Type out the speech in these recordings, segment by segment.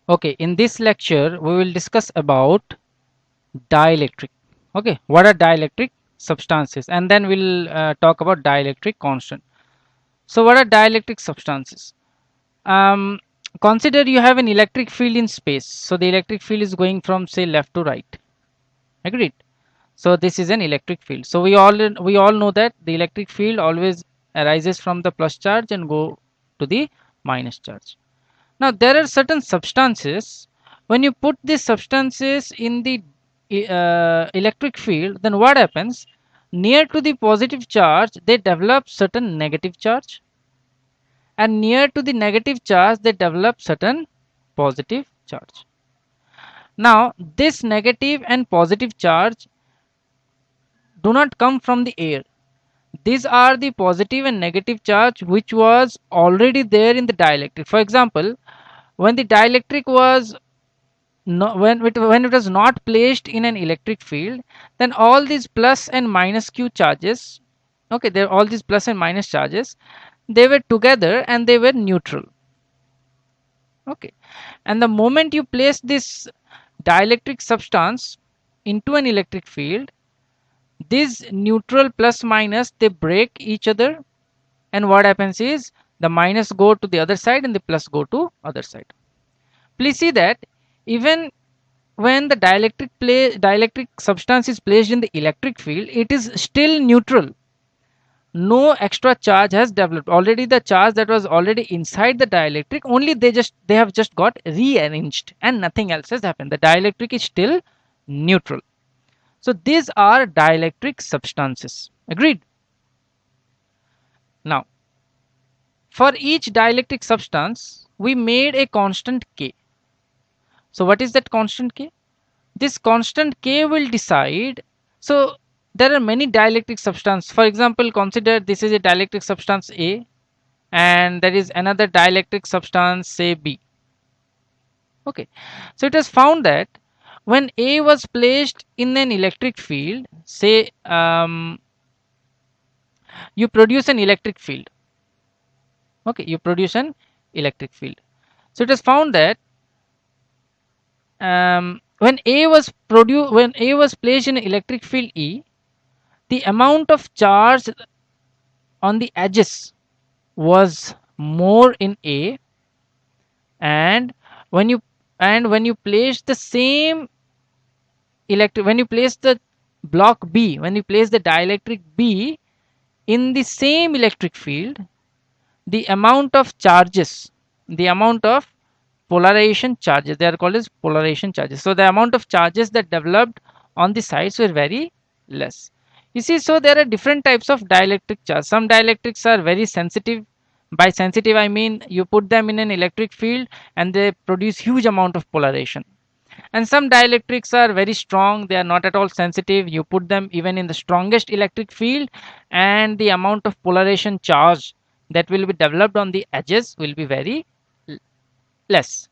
Okay, in this lecture we will discuss about dielectric. Okay, what are dielectric substances, and then we'll talk about dielectric constant. So what are dielectric substances? um, Consider you have an electric field in space. So the electric field is going from, say, left to right. Agreed? So this is an electric field. So we all know that the electric field always arises from the plus charge and go to the minus charge. Now there are certain substances. When you put these substances in the electric field, then what happens? Near to the positive charge, they develop certain negative charge, and near to the negative charge, they develop certain positive charge. Now this negative and positive charge do not come from the air. These are the positive and negative charge which was already there in the dielectric. For example, when the dielectric was no, when it was not placed in an electric field, then all these plus and minus q charges, okay, there all these plus and minus charges, they were together and they were neutral. Okay, and the moment you place this dielectric substance into an electric field, these neutral plus minus, they break each other, and what happens is the minus go to the other side and the plus go to other side. Please see that even when the dielectric substance is placed in the electric field, it is still neutral. No extra charge has developed. Already the charge that was already inside the dielectric, only they have just got rearranged and nothing else has happened. The dielectric is still neutral. So these are dielectric substances. Agreed? Now for each dielectric substance we made a constant k. So what is that constant k? This constant k will decide. So there are many dielectric substances. For example, consider this is a dielectric substance A, and there is another dielectric substance, say B. Okay, so it has found that when A was placed in an electric field, say you produce an electric field. Okay, you produce an electric field. So it has found that when A was placed in electric field E, the amount of charge on the edges was more in A, and when you place the same when you place the block B, when you place the dielectric B in the same electric field, the amount of charges, the amount of polarization charges, they are called as polarization charges. So the amount of charges that developed on the sides were very less. You see, so there are different types of dielectric charge. Some dielectrics are very sensitive. By sensitive I mean you put them in an electric field and they produce huge amount of polarization. And some dielectrics are very strong, they are not at all sensitive. You put them even in the strongest electric field and the amount of polarization charge that will be developed on the edges will be very less.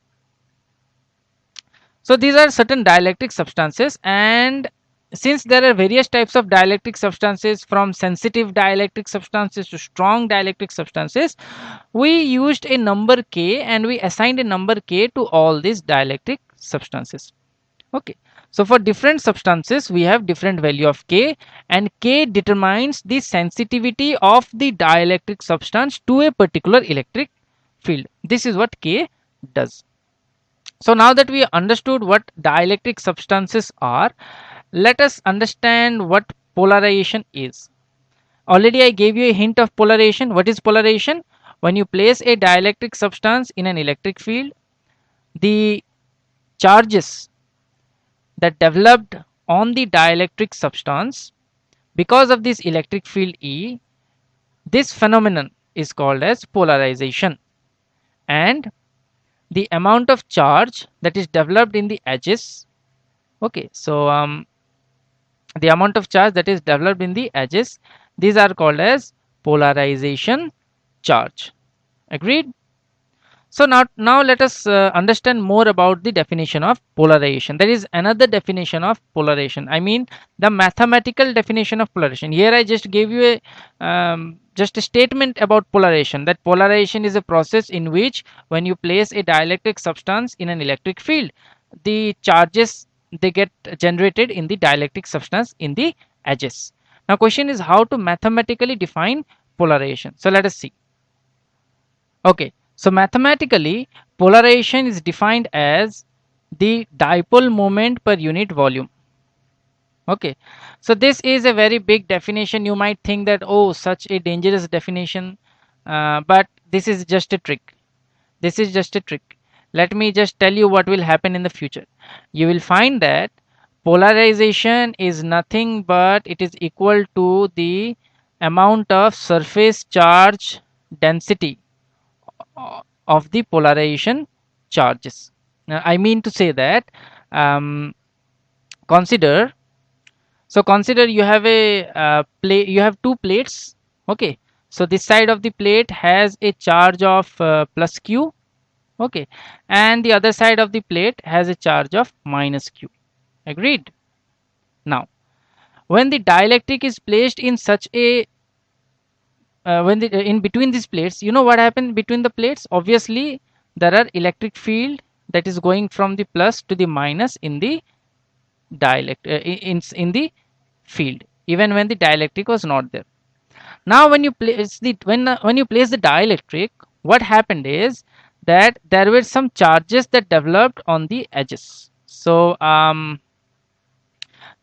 So these are certain dielectric substances, and since there are various types of dielectric substances, from sensitive dielectric substances to strong dielectric substances, we used a number k and we assigned a number k to all these dielectric substances. Okay, so for different substances we have different value of k, and k determines the sensitivity of the dielectric substance to a particular electric field. This is what k does. So now that we understood what dielectric substances are, let us understand what polarization is. Already I gave you a hint of polarization. What is polarization? When you place a dielectric substance in an electric field, the charges that developed on the dielectric substance because of this electric field E, this phenomenon is called as polarization. And the amount of charge that is developed in the edges, okay, so the amount of charge that is developed in the edges, these are called as polarization charge. Agreed? So now let us understand more about the definition of polarization. There is another definition of polarization, I mean the mathematical definition of polarization. Here I just gave you a just a statement about polarization, that polarization is a process in which when you place a dielectric substance in an electric field, the charges they get generated in the dielectric substance in the edges. Now question is how to mathematically define polarization. So let us see. Okay, so mathematically polarization is defined as the dipole moment per unit volume. Okay, so this is a very big definition. You might think that, oh, such a dangerous definition, but this is just a trick. This is just a trick. Let me just tell you what will happen in the future. You will find that polarization is nothing but it is equal to the amount of surface charge density of the polarization charges. Now, I mean to say that, um, consider consider you have a plate, you have two plates. Okay, so this side of the plate has a charge of plus q. Okay, and the other side of the plate has a charge of minus q. Agreed? Now when the dielectric is placed in such a when the in between these plates, you know what happened between the plates? Obviously there are electric field that is going from the plus to the minus in the in the field, even when the dielectric was not there. Now when you place the when you place the dielectric, what happened is that there were some charges that developed on the edges. So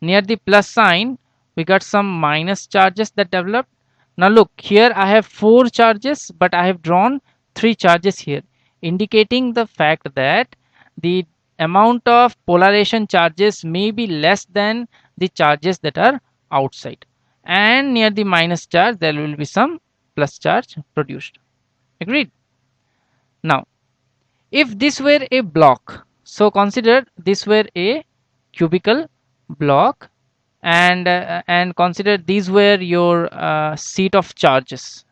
near the plus sign we got some minus charges that developed. Now look here, I have four charges but I have drawn three charges here, indicating the fact that the amount of polarization charges may be less than the charges that are outside, and near the minus charge there will be some plus charge produced. Agreed? Now if this were a block, so consider this were a cubical block, and consider these were your sheet of charges.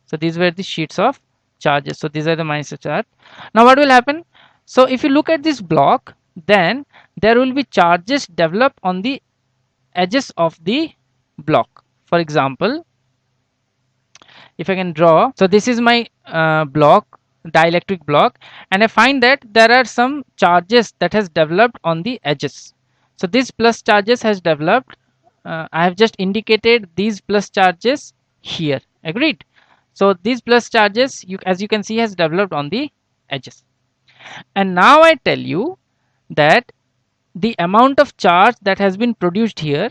So these were the sheets of charges, so these are the minus charge. Now what will happen? So if you look at this block, then there will be charges developed on the edges of the block. For example, if I can draw, so this is my block, dielectric block, and I find that there are some charges that has developed on the edges. So this plus charges has developed. I have just indicated these plus charges here. Agreed? So these plus charges, as you can see, has developed on the edges. And now I tell you that the amount of charge that has been produced here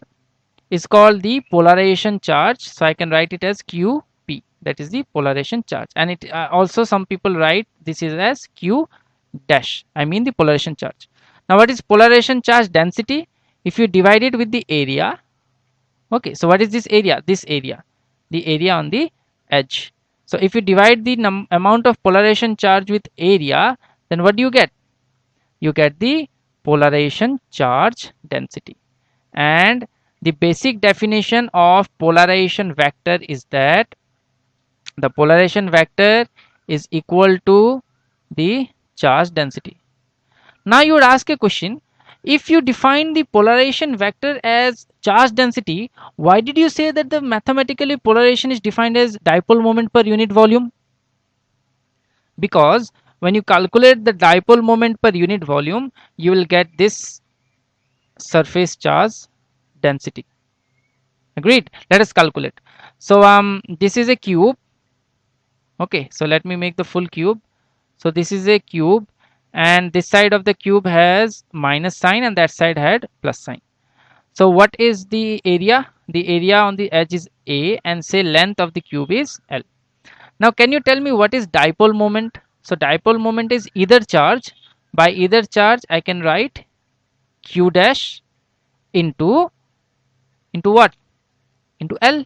is called the polarization charge. So I can write it as QP, that is the polarization charge, and it also some people write this is as Q dash, I mean the polarization charge. Now what is polarization charge density? If you divide it with the area, okay, so what is this area? This area, the area on the edge. So if you divide the amount of polarization charge with area, then what do you get? You get the polarization charge density. And the basic definition of polarization vector is that the polarization vector is equal to the charge density. Now you would ask a question, if you define the polarization vector as charge density, why did you say that the mathematically polarization is defined as dipole moment per unit volume? Because when you calculate the dipole moment per unit volume, you will get this surface charge density. Agreed? Let us calculate. So this is a cube. Okay, so let me make the full cube. So this is a cube, and this side of the cube has minus sign and that side had plus sign. So what is the area? The area on the edge is A, and say length of the cube is L. Now can you tell me what is dipole moment? So dipole moment is either charge. By either charge I can write Q dash into what? Into L.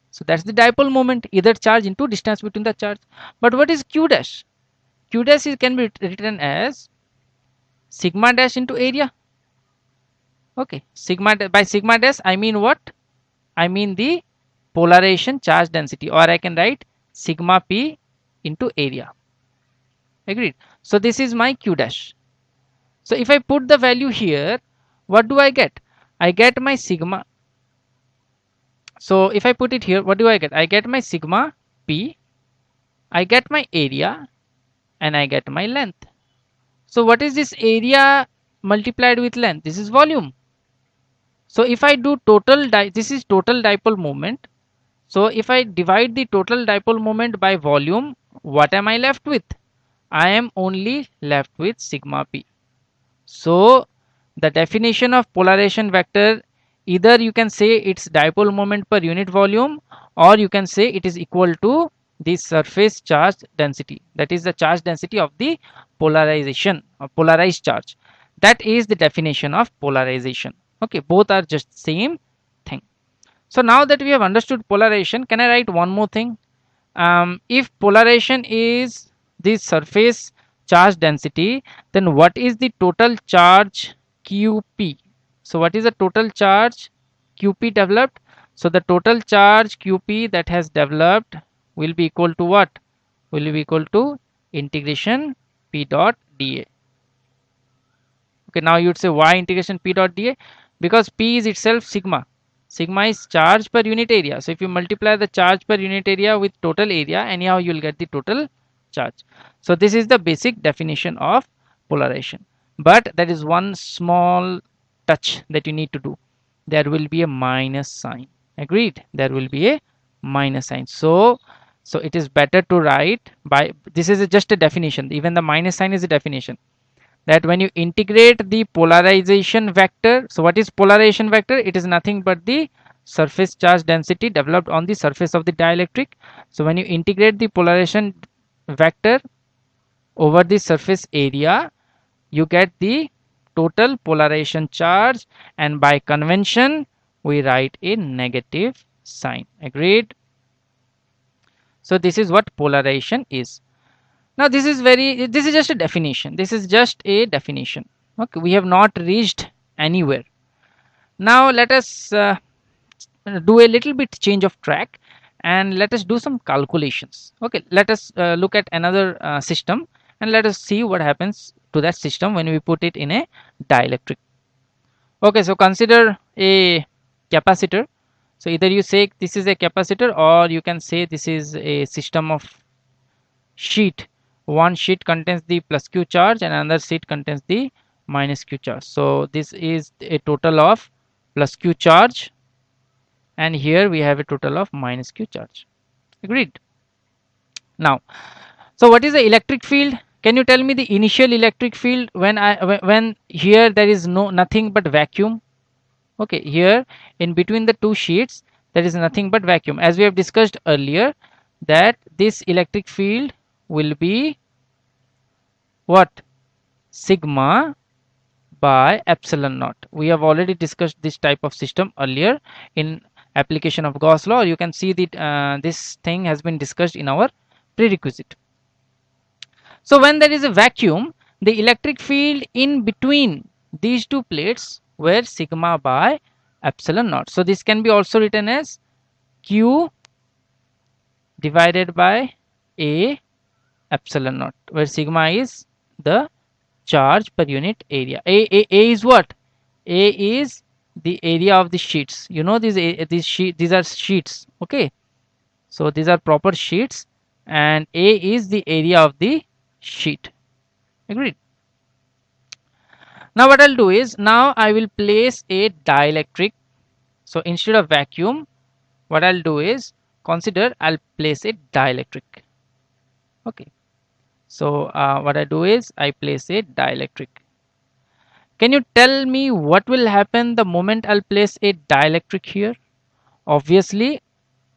So that's the dipole moment, either charge into distance between the charge. But what is Q dash? Q dash can be written as sigma dash into area. Okay, by sigma dash I mean what? I mean the polarization charge density, or I can write sigma p into area. Agreed? So this is my Q dash. So if I put the value here, what do I get? I get my sigma. So if I put it here, what do I get? I get my sigma P, I get my area and I get my length. So what is this area multiplied with length? This is volume. So if I do this is total dipole moment. So if I divide the total dipole moment by volume, what am I left with? I am only left with sigma p. So the definition of polarization vector, either you can say it's dipole moment per unit volume, or you can say it is equal to the surface charge density, that is the charge density of the polarization or polarized charge. That is the definition of polarization. Okay, both are just same thing. So now that we have understood polarization, can I write one more thing? If polarization is the surface charge density, then what is the total charge QP? So what is the total charge QP developed? So the total charge QP that has developed will be equal to what? Will be equal to integration P dot dA. Okay, now you'd say why integration P dot dA? Because P is itself sigma. Sigma is charge per unit area. So if you multiply the charge per unit area with total area, anyhow you will get the total charge. So this is the basic definition of polarization. But there is one small touch that you need to do. There will be a minus sign. Agreed? There will be a minus sign. So it is better to write by, this is just a definition. Even the minus sign is a definition, that when you integrate the polarization vector, so what is polarization vector? It is nothing but the surface charge density developed on the surface of the dielectric. So when you integrate the polarization vector over the surface area, you get the total polarization charge, and by convention we write a negative sign. Agreed? So this is what polarization is. Now this is just a definition. This is just a definition. Okay, we have not reached anywhere. Now let us do a little bit change of track, and let us do some calculations. Okay, let us look at another system, and let us see what happens to that system when we put it in a dielectric. Okay, so consider a capacitor. So either you say this is a capacitor, or you can say this is a system of sheet. One sheet contains the plus q charge and another sheet contains the minus q charge. So this is a total of plus q charge, and here we have a total of minus q charge. Agreed? Now, so what is the electric field? Can you tell me the initial electric field when here there is nothing but vacuum? Okay, here in between the two sheets there is nothing but vacuum. As we have discussed earlier, that this electric field will be what? Sigma by epsilon naught. We have already discussed this type of system earlier in application of Gauss law. You can see that this thing has been discussed in our prerequisite. So when there is a vacuum, the electric field in between these two plates were sigma by epsilon naught. So this can be also written as Q divided by A epsilon naught, where sigma is the charge per unit area. A is what? A is the area of the sheets. You know, these are sheets. Okay, so these are proper sheets, and A is the area of the sheet. Agreed? Now what I'll do is, now I will place a dielectric. So instead of vacuum, what I'll do is, consider I'll place a dielectric. Okay, so what I do is I place a dielectric. Can you tell me what will happen the moment I'll place a dielectric here? Obviously,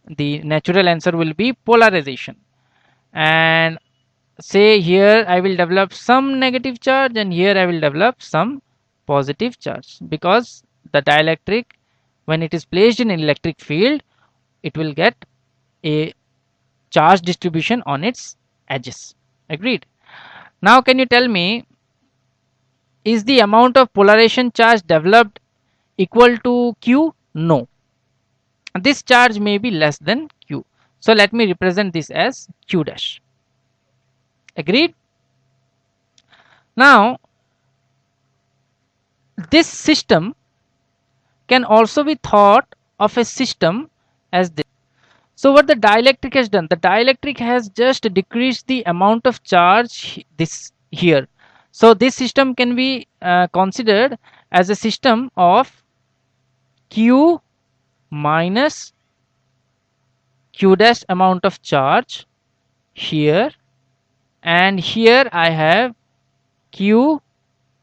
the natural answer will be polarization. And say here I will develop some negative charge, and here I will develop some positive charge, because the dielectric, when it is placed in an electric field, it will get a charge distribution on its edges. Agreed? Now can you tell me, is the amount of polarization charge developed equal to Q? No, this charge may be less than Q. So let me represent this as Q dash. Agreed? Now this system can also be thought of a system as this. So what the dielectric has done, the dielectric has just decreased the amount of charge this here. So this system can be considered as a system of q minus q dash amount of charge here, and here I have q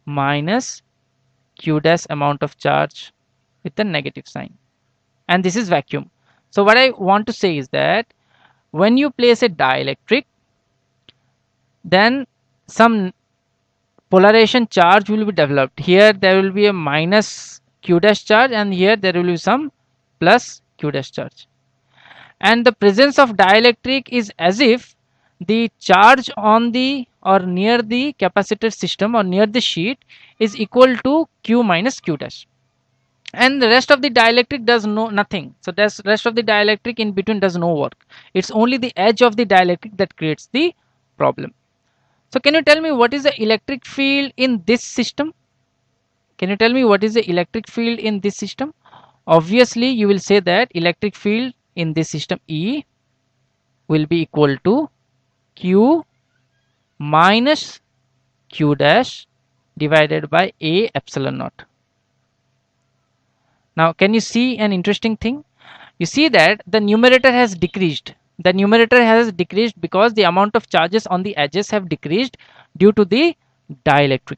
minus q dash amount of charge with a negative sign, and this is vacuum. So what I want to say is that when you place a dielectric, then some polarization charge will be developed. Here there will be a minus q dash charge, and here there will be some plus q dash charge. And the presence of dielectric is as if the charge on the or near the capacitor system or near the sheet is equal to q minus q dash, and the rest of the dielectric does nothing. So the rest of the dielectric in between does no work. It's only the edge of the dielectric that creates the problem. So can you tell me what is the electric field in this system? Can you tell me what is the electric field in this system? Obviously you will say that electric field in this system E will be equal to q minus q dash divided by a epsilon naught. Now can you see an interesting thing? You see that the numerator has decreased. The numerator has decreased because the amount of charges on the edges have decreased due to the dielectric.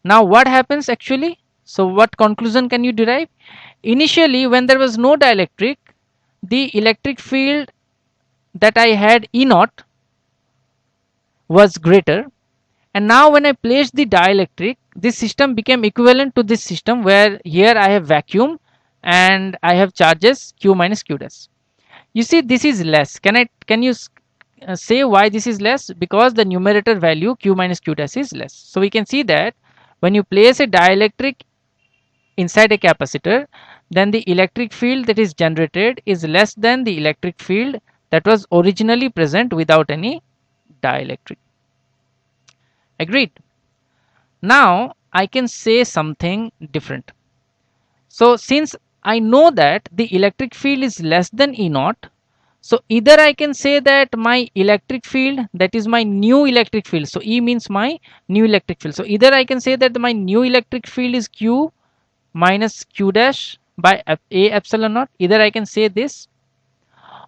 Now what happens actually? So what conclusion can you derive? Initially when there was no dielectric, the electric field that I had E naught was greater, and now when I placed the dielectric, this system became equivalent to this system where here I have vacuum and I have charges q minus q dash. You see this is less. Can you say why this is less? Because the numerator value q minus q dash is less. So we can see that when you place a dielectric inside a capacitor, then the electric field that is generated is less than the electric field that was originally present without any dielectric. Agreed? Now I can say something different. So since I know that the electric field is less than E naught, so either I can say that my electric field, that is my new electric field, so E means my new electric field. So either I can say that my new electric field is q minus q dash by a epsilon naught. Either I can say this,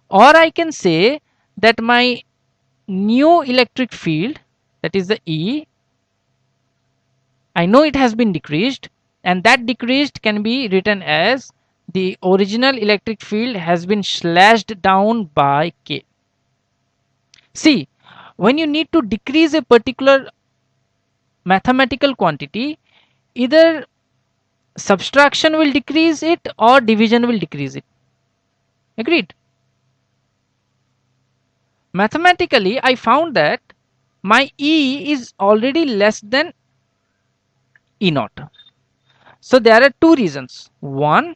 or I can say that my new electric field, that is the E, I know it has been decreased, and that decreased can be written as the original electric field has been slashed down by k. See, when you need to decrease a particular mathematical quantity, either subtraction will decrease it or division will decrease it. Agreed? Mathematically, I found that my E is already less than E naught. So there are two reasons. One,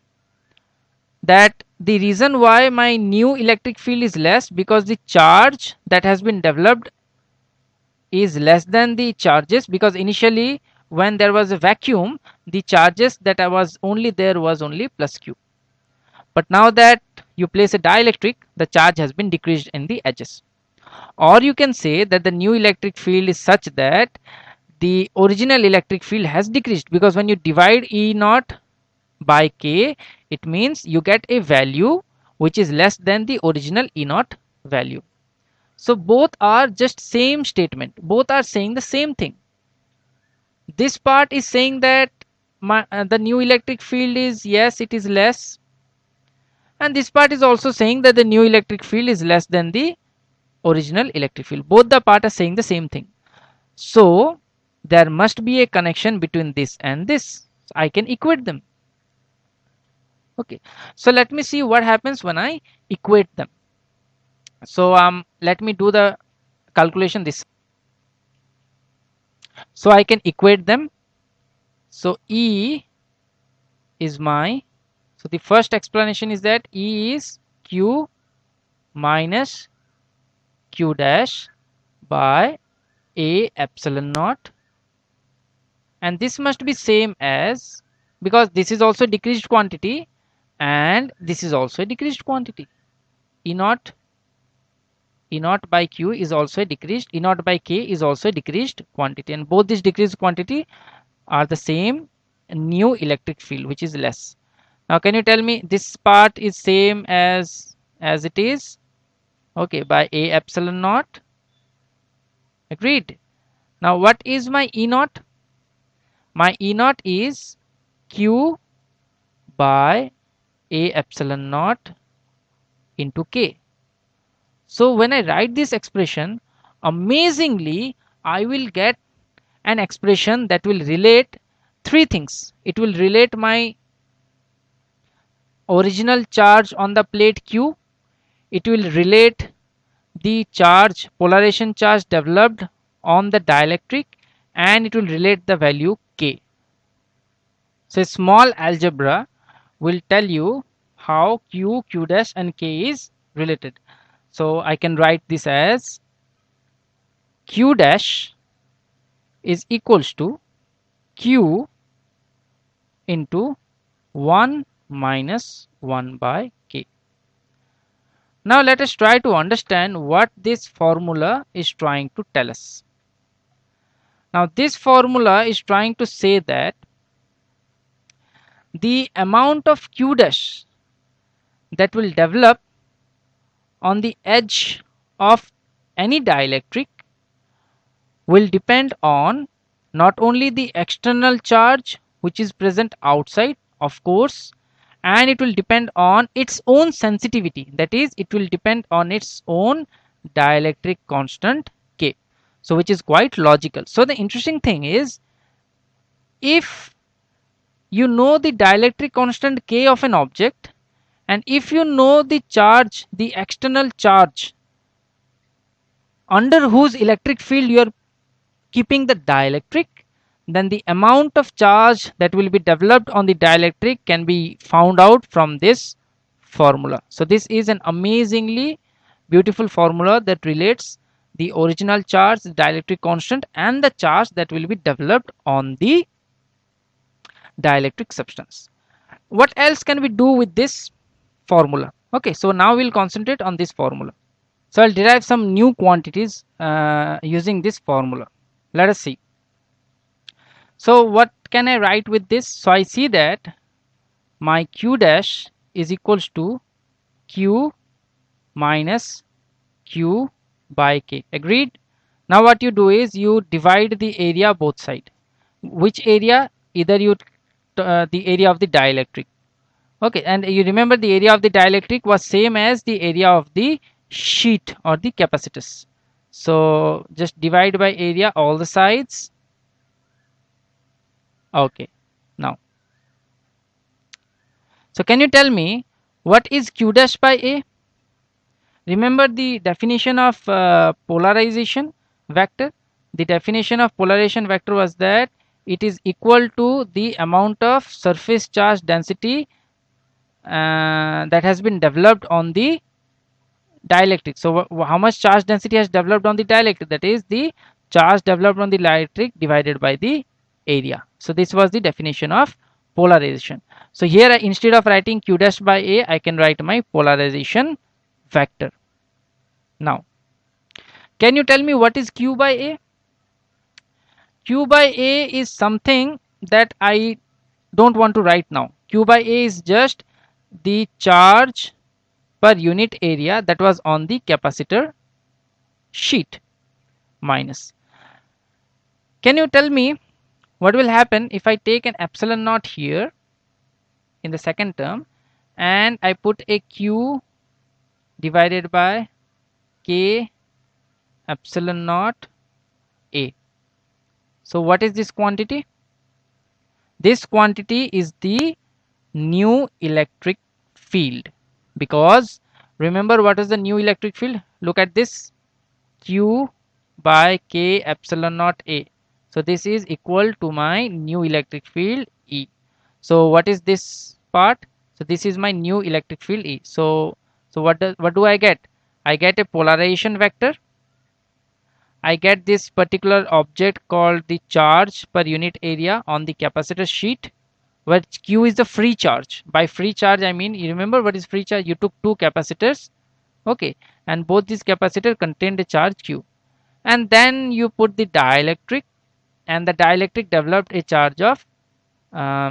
that the reason why my new electric field is less because the charge that has been developed is less than the charges, because initially when there was a vacuum, the charges that I was only there was only plus q, but now that you place a dielectric, the charge has been decreased in the edges. Or you can say that the new electric field is such that the original electric field has decreased, because when you divide E naught by k, it means you get a value which is less than the original E naught value. So both are just same statement, both are saying the same thing. This part is saying that the new electric field is, yes, it is less, and this part is also saying that the new electric field is less than the original electric field. Both the part are saying the same thing. So there must be a connection between this and this. So I can equate them. Okay, so let me see what happens when I equate them. So let me do the calculation this. So I can equate them. So E is my, so the first explanation is that E is q minus q dash by a epsilon naught, and this must be same as, because this is also decreased quantity and this is also a decreased quantity. E naught by q is also a decreased, E naught by k is also a decreased quantity, and both these decreased quantity are the same new electric field, which is less. Now can you tell me this part is same as it is? Okay, by a epsilon naught. Agreed. Now what is my E naught? My E naught is q by a epsilon naught into k. So when I write this expression, amazingly I will get an expression that will relate three things. It will relate my original charge on the plate q, it will relate the charge, polarization charge developed on the dielectric, and it will relate the value k. So small algebra will tell you how q, q dash and k is related. So I can write this as q dash is equals to q into 1 minus 1 by k. Now let us try to understand what this formula is trying to tell us. Now this formula is trying to say that the amount of q dash that will develop on the edge of any dielectric will depend on not only the external charge which is present outside, of course, and it will depend on its own sensitivity, that is it will depend on its own dielectric constant k. So which is quite logical. So the interesting thing is, if you know the dielectric constant k of an object, and if you know the charge, the external charge under whose electric field you are keeping the dielectric, then the amount of charge that will be developed on the dielectric can be found out from this formula. So this is an amazingly beautiful formula that relates the original charge, the dielectric constant, and the charge that will be developed on the dielectric substance. What else can we do with this formula? Okay, so now we'll concentrate on this formula. So I'll derive some new quantities using this formula. Let us see. So what can I write with this? So I see that my q dash is equals to q minus q by k. Agreed? Now what you do is you divide the area both side. Which area? Either you the area of the dielectric. Okay, and you remember the area of the dielectric was same as the area of the sheet or the capacitors. So just divide by area all the sides. Okay, now so can you tell me what is q dash by a? Remember the definition of polarization vector? The definition of polarization vector was that it is equal to the amount of surface charge density that has been developed on the dielectric. So how much charge density has developed on the dielectric? That is the charge developed on the dielectric divided by the area. So this was the definition of polarization. So here instead of writing q dash by a, I can write my polarization vector. Now can you tell me what is q by a? Q by a is something that I don't want to write now. Q by a is just the charge per unit area that was on the capacitor sheet minus. Can you tell me what will happen if I take an epsilon naught here in the second term and I put a q divided by k epsilon naught a? So what is this quantity? This quantity is the new electric field, because remember what is the new electric field? Look at this, q by k epsilon naught a. So this is equal to my new electric field E. So what is this part? So this is my new electric field E. So what do I get? I get a polarization vector. I get this particular object called the charge per unit area on the capacitor sheet, where q is the free charge. By free charge I mean, you remember what is free charge? You took two capacitors Okay, and both these capacitor contained a charge q, and then you put the dielectric, and the dielectric developed a charge of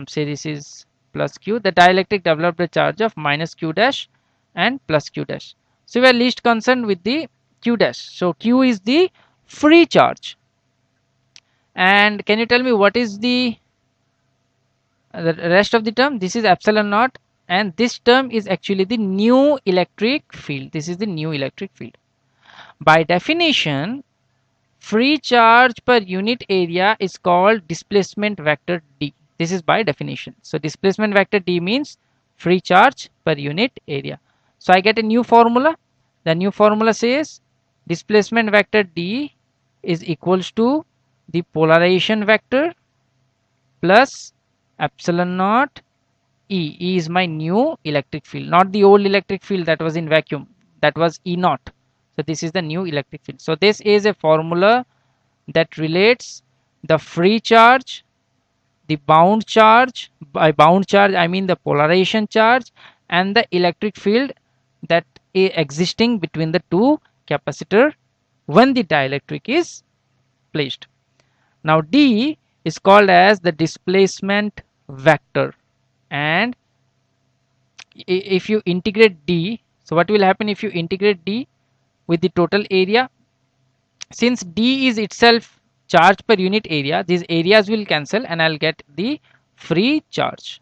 say this is plus q. The dielectric developed a charge of minus q dash and plus q dash. So we are least concerned with the q dash. So q is the free charge. And can you tell me what is the rest of the term? This is epsilon naught, and this term is actually the new electric field. This is the new electric field. By definition, free charge per unit area is called displacement vector d. This is by definition. So displacement vector d means free charge per unit area. So I get a new formula. The new formula says displacement vector d is equals to the polarization vector plus epsilon naught E. E is my new electric field, not the old electric field that was in vacuum. That was E naught. So this is the new electric field. So this is a formula that relates the free charge, the bound charge. By bound charge I mean the polarization charge, and the electric field that is existing between the two capacitor when the dielectric is placed. Now D is called as the displacement vector, and if you integrate D, so what will happen if you integrate D with the total area? Since D is itself charge per unit area, these areas will cancel and I'll get the free charge.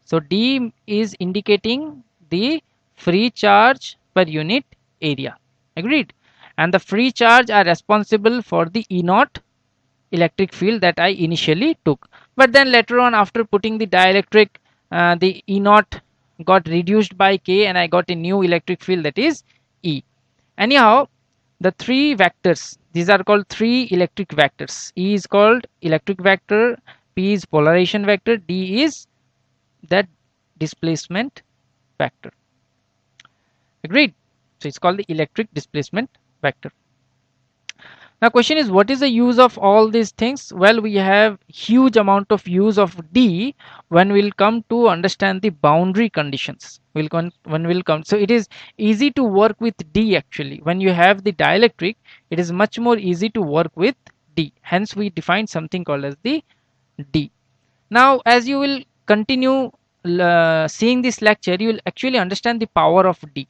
So D is indicating the free charge per unit area. Agreed? And the free charge are responsible for the E naught electric field that I initially took. But then later on, after putting the dielectric, the E naught got reduced by K and I got a new electric field that is E. Anyhow, the three vectors, these are called three electric vectors. E is called electric vector, P is polarization vector, D is that displacement vector. Agreed? So it's called the electric displacement vector. Now question is, what is the use of all these things? Well, we have huge amount of use of D when we'll come to understand the boundary conditions. When we'll come, so it is easy to work with D actually. When you have the dielectric, it is much more easy to work with D. Hence we define something called as the D. Now as you will continue seeing this lecture, you will actually understand the power of D.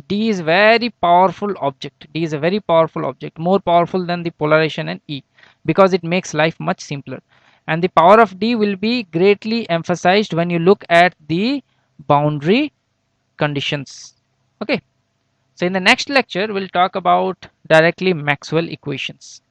D is very powerful object. D is a very powerful object, more powerful than the polarization and E, because it makes life much simpler. And the power of D will be greatly emphasized when you look at the boundary conditions. Okay. So in the next lecture, we'll talk about directly Maxwell equations.